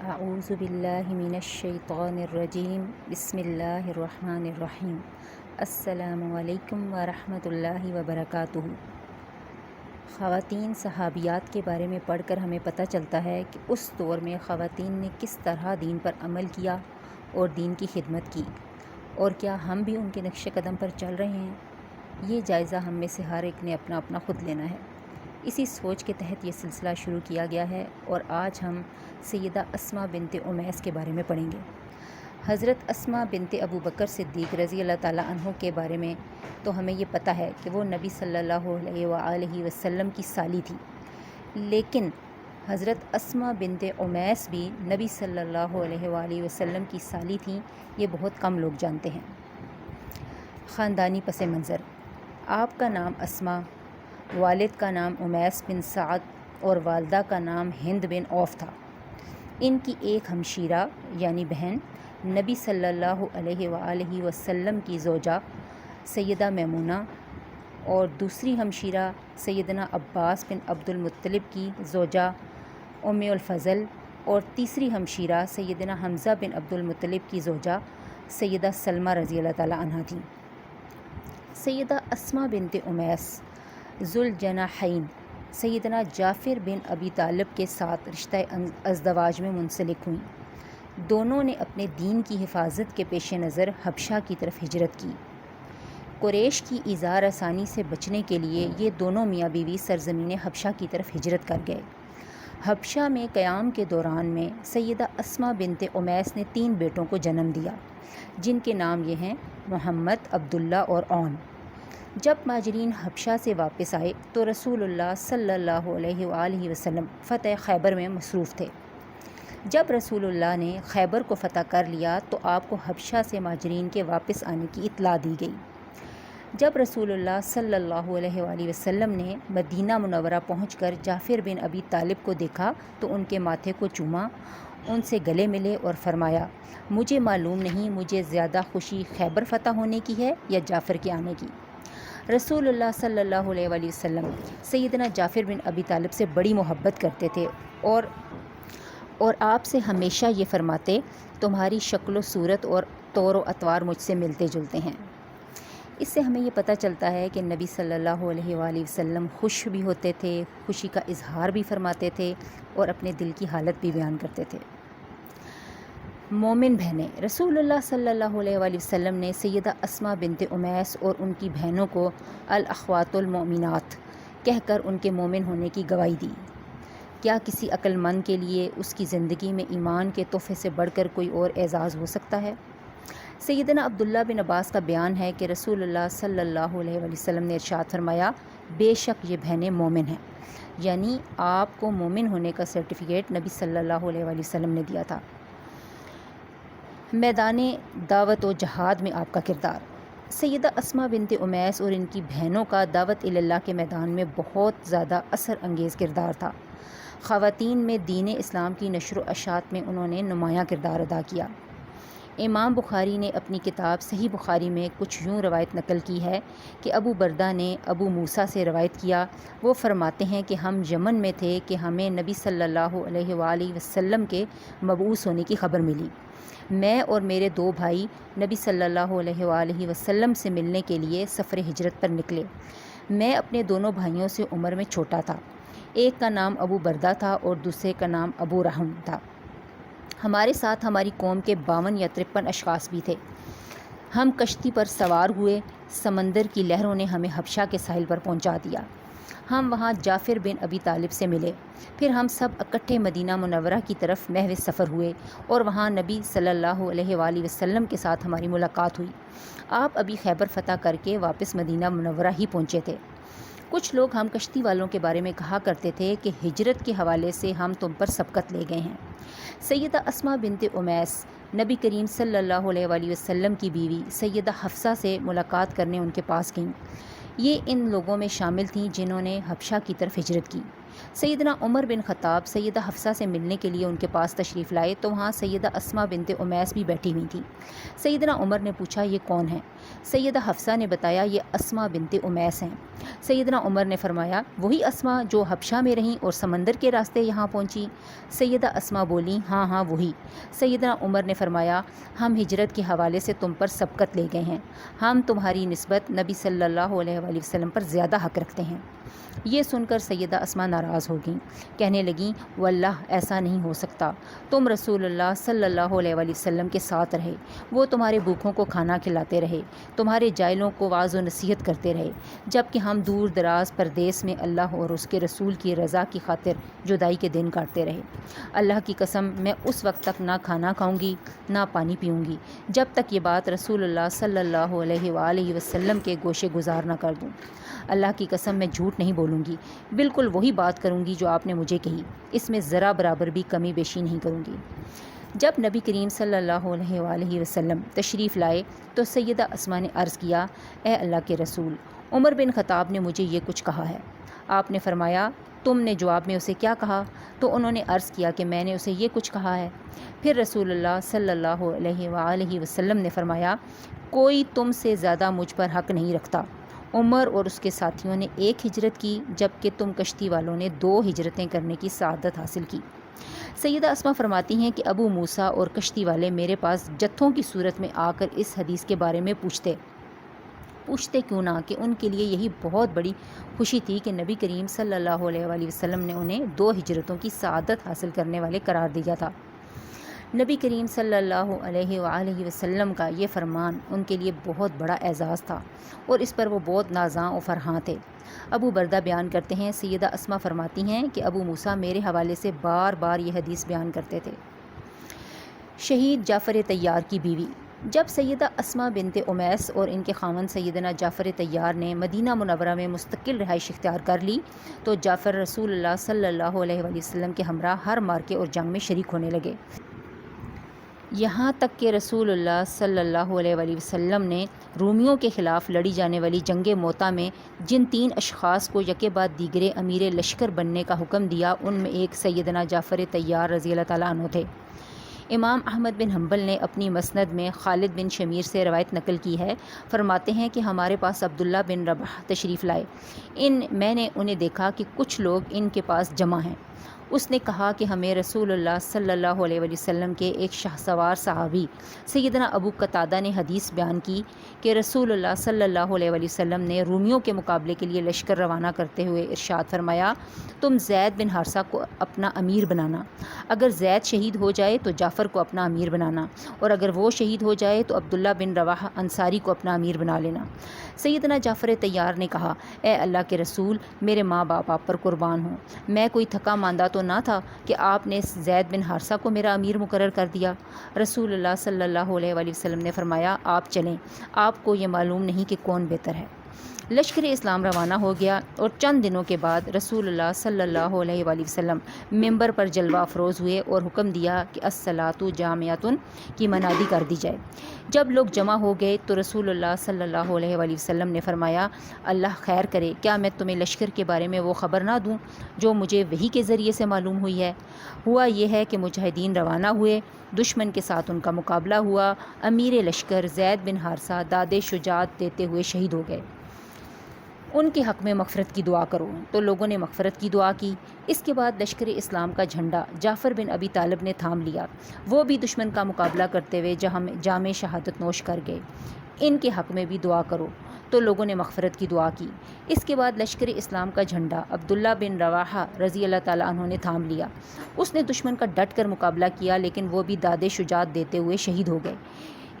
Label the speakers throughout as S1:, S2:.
S1: اعوذ باللہ من الشیطان الرجیم بسم اللہ الرحمن الرحیم السلام علیکم ورحمۃ اللہ وبرکاتہ۔ خواتین صحابیات کے بارے میں پڑھ کر ہمیں پتہ چلتا ہے کہ اس دور میں خواتین نے کس طرح دین پر عمل کیا اور دین کی خدمت کی، اور کیا ہم بھی ان کے نقش قدم پر چل رہے ہیں؟ یہ جائزہ ہم میں سے ہر ایک نے اپنا اپنا خود لینا ہے۔ اسی سوچ کے تحت یہ سلسلہ شروع کیا گیا ہے، اور آج ہم سیدہ اسماء بنت امیس کے بارے میں پڑھیں گے۔ حضرت اسماء بنت ابو بکر صدیق رضی اللہ تعالیٰ عنہ کے بارے میں تو ہمیں یہ پتہ ہے کہ وہ نبی صلی اللہ علیہ وآلہ وسلم کی سالی تھی، لیکن حضرت اسماء بنت امیس بھی نبی صلی اللہ علیہ وآلہ وسلم کی سالی تھیں، یہ بہت کم لوگ جانتے ہیں۔ خاندانی پس منظر: آپ کا نام اسماء، والد کا نام امیس بن سعد اور والدہ کا نام ہند بن عوف تھا۔ ان کی ایک ہمشیرہ یعنی بہن نبی صلی اللہ علیہ وآلہ وسلم کی زوجہ سیدہ میمونہ، اور دوسری ہمشیرہ سیدنا عباس بن عبد المطلب کی زوجہ ام الفضل، اور تیسری ہمشیرہ سیدنا حمزہ بن عبد المطلب کی زوجہ سیدہ سلمہ رضی اللہ تعالیٰ عنہا تھیں۔ سیدہ اسماء بنت امیس ذوالجناحین سیدنا جعفر بن ابی طالب کے ساتھ رشتہ ازدواج میں منسلک ہوئیں۔ دونوں نے اپنے دین کی حفاظت کے پیش نظر حبشہ کی طرف ہجرت کی۔ قریش کی ایذا رسانی سے بچنے کے لیے یہ دونوں میاں بیوی سرزمین حبشہ کی طرف ہجرت کر گئے۔ حبشہ میں قیام کے دوران میں سیدہ اسماء بنت امیس نے 3 بیٹوں کو جنم دیا، جن کے نام یہ ہیں محمد، عبداللہ اور عون۔ جب مہاجرین حبشہ سے واپس آئے تو رسول اللہ صلی اللہ علیہ وآلہ وسلم فتح خیبر میں مصروف تھے۔ جب رسول اللہ نے خیبر کو فتح کر لیا تو آپ کو حبشہ سے مہاجرین کے واپس آنے کی اطلاع دی گئی۔ جب رسول اللہ صلی اللہ علیہ وآلہ وسلم نے مدینہ منورہ پہنچ کر جعفر بن ابی طالب کو دیکھا تو ان کے ماتھے کو چوما، ان سے گلے ملے اور فرمایا، مجھے معلوم نہیں مجھے زیادہ خوشی خیبر فتح ہونے کی ہے یا جعفر کے آنے کی۔ رسول اللہ صلی اللہ علیہ وآلہ وسلم سیدنا جعفر بن ابی طالب سے بڑی محبت کرتے تھے، اور آپ سے ہمیشہ یہ فرماتے، تمہاری شکل و صورت اور طور و اطوار مجھ سے ملتے جلتے ہیں۔ اس سے ہمیں یہ پتہ چلتا ہے کہ نبی صلی اللہ علیہ وآلہ وسلم خوش بھی ہوتے تھے، خوشی کا اظہار بھی فرماتے تھے اور اپنے دل کی حالت بھی بیان کرتے تھے۔ مومن بہنیں: رسول اللہ صلی اللہ علیہ وآلہ وسلم نے سیدہ اسماء بنت امیس اور ان کی بہنوں کو الاخوات المؤمنات کہہ کر ان کے مومن ہونے کی گواہی دی۔ کیا کسی عقل مند کے لیے اس کی زندگی میں ایمان کے تحفے سے بڑھ کر کوئی اور اعزاز ہو سکتا ہے؟ سیدنا عبداللہ بن عباس کا بیان ہے کہ رسول اللہ صلی اللہ علیہ وآلہ وسلم نے ارشاد فرمایا، بے شک یہ بہنیں مومن ہیں، یعنی آپ کو مومن ہونے کا سرٹیفکیٹ نبی صلی اللہ علیہ وآلہ وسلم نے دیا تھا۔ میدان دعوت و جہاد میں آپ کا کردار: سیدہ اسماء بنت امیس اور ان کی بہنوں کا دعوت اللہ کے میدان میں بہت زیادہ اثر انگیز کردار تھا۔ خواتین میں دین اسلام کی نشر و اشاعت میں انہوں نے نمایاں کردار ادا کیا۔ امام بخاری نے اپنی کتاب صحیح بخاری میں کچھ یوں روایت نقل کی ہے کہ ابو بردہ نے ابو موسیٰ سے روایت کیا، وہ فرماتے ہیں کہ ہم یمن میں تھے کہ ہمیں نبی صلی اللہ علیہ وآلہ وسلم کے مبعوث ہونے کی خبر ملی۔ میں اور میرے 2 بھائی نبی صلی اللہ علیہ وآلہ وسلم سے ملنے کے لیے سفر ہجرت پر نکلے۔ میں اپنے دونوں بھائیوں سے عمر میں چھوٹا تھا، ایک کا نام ابو بردہ تھا اور دوسرے کا نام ابو رحم تھا۔ ہمارے ساتھ ہماری قوم کے 52 یا 53 اشخاص بھی تھے۔ ہم کشتی پر سوار ہوئے، سمندر کی لہروں نے ہمیں حبشہ کے ساحل پر پہنچا دیا۔ ہم وہاں جعفر بن ابی طالب سے ملے، پھر ہم سب اکٹھے مدینہ منورہ کی طرف محو سفر ہوئے، اور وہاں نبی صلی اللہ علیہ وآلہ وسلم کے ساتھ ہماری ملاقات ہوئی۔ آپ ابھی خیبر فتح کر کے واپس مدینہ منورہ ہی پہنچے تھے۔ کچھ لوگ ہم کشتی والوں کے بارے میں کہا کرتے تھے کہ ہجرت کے حوالے سے ہم تم پر سبقت لے گئے ہیں۔ سیدہ اسماء بنت امیس نبی کریم صلی اللہ علیہ وآلہ وسلم کی بیوی سیدہ حفصہ سے ملاقات کرنے ان کے پاس گئیں۔ یہ ان لوگوں میں شامل تھیں جنہوں نے حبشہ کی طرف ہجرت کی۔ سیدنا عمر بن خطاب سیدہ حفصہ سے ملنے کے لیے ان کے پاس تشریف لائے تو وہاں سیدہ اسماء بنت امیس بھی بیٹھی ہوئی تھیں۔ سیدنا عمر نے پوچھا یہ کون ہیں؟ سیدہ حفصہ نے بتایا یہ اسماء بنت امیس ہیں۔ سیدنا عمر نے فرمایا وہی اسماء جو حبشہ میں رہیں اور سمندر کے راستے یہاں پہنچی؟ سیدہ اسماء بولیں ہاں ہاں وہی۔ سیدنا عمر نے فرمایا ہم ہجرت کے حوالے سے تم پر سبقت لے گئے ہیں، ہم تمہاری نسبت نبی صلی اللہ علیہ وآلہ وسلم پر زیادہ حق رکھتے ہیں۔ یہ سن کر سیدہ اسماء ناراض ہو گئیں، کہنے لگیں واللہ ایسا نہیں ہو سکتا، تم رسول اللہ صلی اللہ علیہ وآلہ وسلم کے ساتھ رہے، وہ تمہارے بھوکھوں کو کھانا کھلاتے رہے، تمہارے جائلوں کو واعظ و نصیحت کرتے رہے، جبکہ ہم دور دراز پردیس میں اللہ اور اس کے رسول کی رضا کی خاطر جدائی کے دن کاٹتے رہے۔ اللہ کی قسم میں اس وقت تک نہ کھانا کھاؤں گی نہ پانی پیوں گی جب تک یہ بات رسول اللہ صلی اللہ علیہ وآلہ وسلم کے گوشے گزار نہ کر دوں۔ اللہ کی قسم میں جھوٹ نہیں بولوں گی، بالکل وہی بات کروں گی جو آپ نے مجھے کہی، اس میں ذرا برابر بھی کمی بیشی نہیں کروں گی۔ جب نبی کریم صلی اللہ علیہ وآلہ وسلم تشریف لائے تو سیدہ اسماء نے عرض کیا اے اللہ کے رسول، عمر بن خطاب نے مجھے یہ کچھ کہا ہے۔ آپ نے فرمایا تم نے جواب میں اسے کیا کہا؟ تو انہوں نے عرض کیا کہ میں نے اسے یہ کچھ کہا ہے۔ پھر رسول اللہ صلی اللہ علیہ وآلہ وسلم نے فرمایا کوئی تم سے زیادہ مجھ پر حق نہیں رکھتا۔ عمر اور اس کے ساتھیوں نے ایک ہجرت کی جبکہ تم کشتی والوں نے 2 ہجرتیں کرنے کی سعادت حاصل کی۔ سیدہ اسماء فرماتی ہیں کہ ابو موسیٰ اور کشتی والے میرے پاس جتھوں کی صورت میں آ کر اس حدیث کے بارے میں پوچھتے کیوں نہ کہ ان کے لیے یہی بہت بڑی خوشی تھی کہ نبی کریم صلی اللہ علیہ وآلہ وسلم نے انہیں 2 ہجرتوں کی سعادت حاصل کرنے والے قرار دیا تھا۔ نبی کریم صلی اللہ علیہ وآلہ وسلم کا یہ فرمان ان کے لیے بہت بڑا اعزاز تھا اور اس پر وہ بہت نازاں و فرحاں تھے۔ ابو بردہ بیان کرتے ہیں سیدہ اسماء فرماتی ہیں کہ ابو موسیٰ میرے حوالے سے بار بار یہ حدیث بیان کرتے تھے۔ شہید جعفر طیار کی بیوی۔ جب سیدہ اسماء بنت امیس اور ان کے خاوند سیدنا جعفر طیار نے مدینہ منورہ میں مستقل رہائش اختیار کر لی تو جعفر رسول اللہ صلی اللہ علیہ وآلہ وسلم کے ہمراہ ہر مارکے اور جنگ میں شریک ہونے لگے، یہاں تک کہ رسول اللہ صلی اللہ علیہ وآلہ وسلم نے رومیوں کے خلاف لڑی جانے والی جنگ موتا میں جن 3 اشخاص کو یکے بعد دیگرے امیر لشکر بننے کا حکم دیا ان میں ایک سیدنا جعفر طیار رضی اللہ تعالیٰ عنہ تھے۔ امام احمد بن حنبل نے اپنی مسند میں خالد بن شمیر سے روایت نقل کی ہے، فرماتے ہیں کہ ہمارے پاس عبداللہ بن رباح تشریف لائے، میں نے انہیں دیکھا کہ کچھ لوگ ان کے پاس جمع ہیں۔ اس نے کہا کہ ہمیں رسول اللہ صلی اللہ علیہ وآلہ وسلم کے ایک شاہسوار صحابی سیدنا ابو قتادہ نے حدیث بیان کی کہ رسول اللہ صلی اللہ علیہ وآلہ وسلم نے رومیوں کے مقابلے کے لیے لشکر روانہ کرتے ہوئے ارشاد فرمایا تم زید بن حارثہ کو اپنا امیر بنانا، اگر زید شہید ہو جائے تو جعفر کو اپنا امیر بنانا، اور اگر وہ شہید ہو جائے تو عبداللہ بن رواحہ انصاری کو اپنا امیر بنا لینا۔ سیدنا جعفر طیار نے کہا اے اللہ کے رسول، میرے ماں باپ آپ پر قربان ہوں، میں کوئی تھکا ماندہ تو نہ تھا کہ آپ نے زید بن حارثہ کو میرا امیر مقرر کر دیا۔ رسول اللہ صلی اللہ علیہ وآلہ وسلم نے فرمایا آپ چلیں، آپ کو یہ معلوم نہیں کہ کون بہتر ہے۔ لشکر اسلام روانہ ہو گیا اور چند دنوں کے بعد رسول اللہ صلی اللہ علیہ وآلہ وسلم ممبر پر جلوہ افروز ہوئے اور حکم دیا کہ الصلاۃ جامعۃ کی منادی کر دی جائے۔ جب لوگ جمع ہو گئے تو رسول اللہ صلی اللہ علیہ وآلہ وسلم نے فرمایا اللہ خیر کرے، کیا میں تمہیں لشکر کے بارے میں وہ خبر نہ دوں جو مجھے وحی کے ذریعے سے معلوم ہوئی ہے؟ ہوا یہ ہے کہ مجاہدین روانہ ہوئے، دشمن کے ساتھ ان کا مقابلہ ہوا، امیر لشکر زید بن حارثہ داد شجاعت دیتے ہوئے شہید ہو گئے، ان کے حق میں مغفرت کی دعا کرو۔ تو لوگوں نے مغفرت کی دعا کی۔ اس کے بعد لشکر اسلام کا جھنڈا جعفر بن ابی طالب نے تھام لیا، وہ بھی دشمن کا مقابلہ کرتے ہوئے جام شہادت نوش کر گئے، ان کے حق میں بھی دعا کرو۔ تو لوگوں نے مغفرت کی دعا کی۔ اس کے بعد لشکر اسلام کا جھنڈا عبداللہ بن رواحہ رضی اللہ تعالیٰ عنہ نے تھام لیا، اس نے دشمن کا ڈٹ کر مقابلہ کیا لیکن وہ بھی داد شجاعت دیتے ہوئے شہید ہو گئے،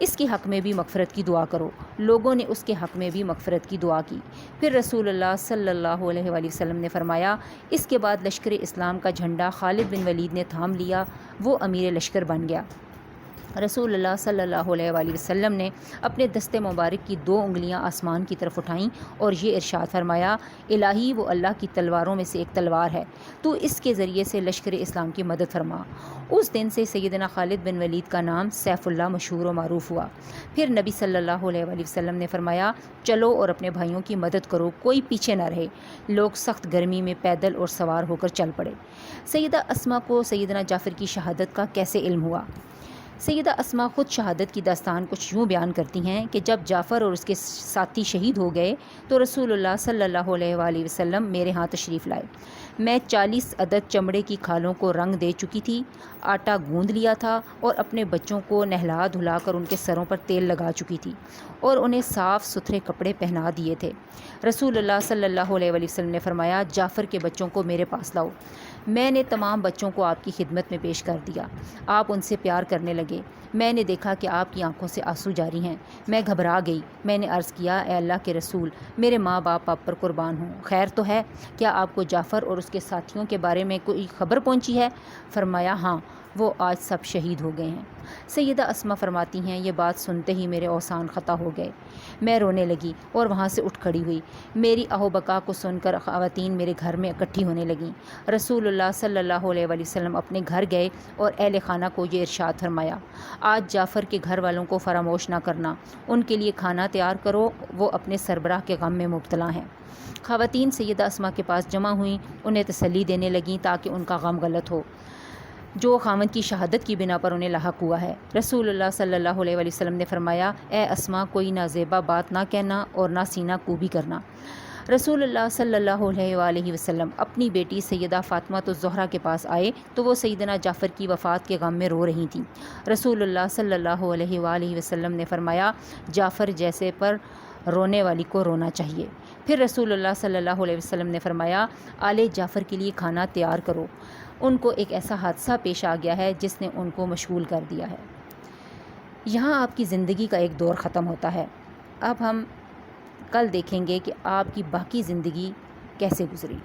S1: اس کے حق میں بھی مغفرت کی دعا کرو۔ لوگوں نے اس کے حق میں بھی مغفرت کی دعا کی۔ پھر رسول اللہ صلی اللہ علیہ وآلہ وسلم نے فرمایا اس کے بعد لشکر اسلام کا جھنڈا خالد بن ولید نے تھام لیا، وہ امیر لشکر بن گیا۔ رسول اللہ صلی اللہ علیہ وآلہ وسلم نے اپنے دست مبارک کی 2 انگلیاں آسمان کی طرف اٹھائیں اور یہ ارشاد فرمایا، الہی وہ اللہ کی تلواروں میں سے ایک تلوار ہے، تو اس کے ذریعے سے لشکر اسلام کی مدد فرما۔ اس دن سے سیدنا خالد بن ولید کا نام سیف اللہ مشہور و معروف ہوا۔ پھر نبی صلی اللہ علیہ وآلہ وسلم نے فرمایا، چلو اور اپنے بھائیوں کی مدد کرو، کوئی پیچھے نہ رہے۔ لوگ سخت گرمی میں پیدل اور سوار ہو کر چل پڑے۔ سیدہ اسماء کو سیدنا جعفر کی شہادت کا کیسے علم ہوا؟ سیدہ اسماء خود شہادت کی داستان کچھ یوں بیان کرتی ہیں کہ جب جعفر اور اس کے ساتھی شہید ہو گئے تو رسول اللہ صلی اللہ علیہ وآلہ وسلم میرے ہاں تشریف لائے۔ میں 40 عدد چمڑے کی کھالوں کو رنگ دے چکی تھی، آٹا گوندھ لیا تھا اور اپنے بچوں کو نہلا دھلا کر ان کے سروں پر تیل لگا چکی تھی اور انہیں صاف ستھرے کپڑے پہنا دیے تھے۔ رسول اللہ صلی اللہ علیہ وآلہ وسلم نے فرمایا، جعفر کے بچوں کو میرے پاس لاؤ۔ میں نے تمام بچوں کو آپ کی خدمت میں پیش کر دیا۔ آپ ان سے پیار کرنے لگے۔ میں نے دیکھا کہ آپ کی آنکھوں سے آنسو جاری ہیں۔ میں گھبرا گئی۔ میں نے عرض کیا، اے اللہ کے رسول، میرے ماں باپ آپ پر قربان ہوں، خیر تو ہے؟ کیا آپ کو جعفر اور اس کے ساتھیوں کے بارے میں کوئی خبر پہنچی ہے؟ فرمایا، ہاں، وہ آج سب شہید ہو گئے ہیں۔ سیدہ اسماء فرماتی ہیں، یہ بات سنتے ہی میرے اوسان خطا ہو گئے۔ میں رونے لگی اور وہاں سے اٹھ کھڑی ہوئی۔ میری آہو بکا کو سن کر خواتین میرے گھر میں اکٹھی ہونے لگیں۔ رسول اللہ صلی اللہ علیہ وآلہ وسلم اپنے گھر گئے اور اہل خانہ کو یہ ارشاد فرمایا، آج جعفر کے گھر والوں کو فراموش نہ کرنا، ان کے لیے کھانا تیار کرو، وہ اپنے سربراہ کے غم میں مبتلا ہیں۔ خواتین سیدہ اسماء کے پاس جمع ہوئیں، انہیں تسلی دینے لگیں تاکہ ان کا غم غلط ہو جو خاوند کی شہادت کی بنا پر انہیں لاحق ہوا ہے۔ رسول اللہ صلی اللہ علیہ وآلہ وسلم نے فرمایا، اے اسماء، کوئی نازیبا بات نہ کہنا اور نہ سینہ کوبی کرنا۔ رسول اللہ صلی اللہ علیہ وآلہ وسلم اپنی بیٹی سیدہ فاطمہ الزہرا کے پاس آئے تو وہ سیدنا جعفر کی وفات کے غم میں رو رہی تھیں۔ رسول اللہ صلی اللہ علیہ وآلہ وسلم نے فرمایا، جعفر جیسے پر رونے والی کو رونا چاہیے۔ پھر رسول اللہ صلی اللہ علیہ وسلم نے فرمایا، آل جعفر کے لیے کھانا تیار کرو، ان کو ایک ایسا حادثہ پیش آ گیا ہے جس نے ان کو مشغول کر دیا ہے۔ یہاں آپ کی زندگی کا ایک دور ختم ہوتا ہے۔ اب ہم کل دیکھیں گے کہ آپ کی باقی زندگی کیسے گزری۔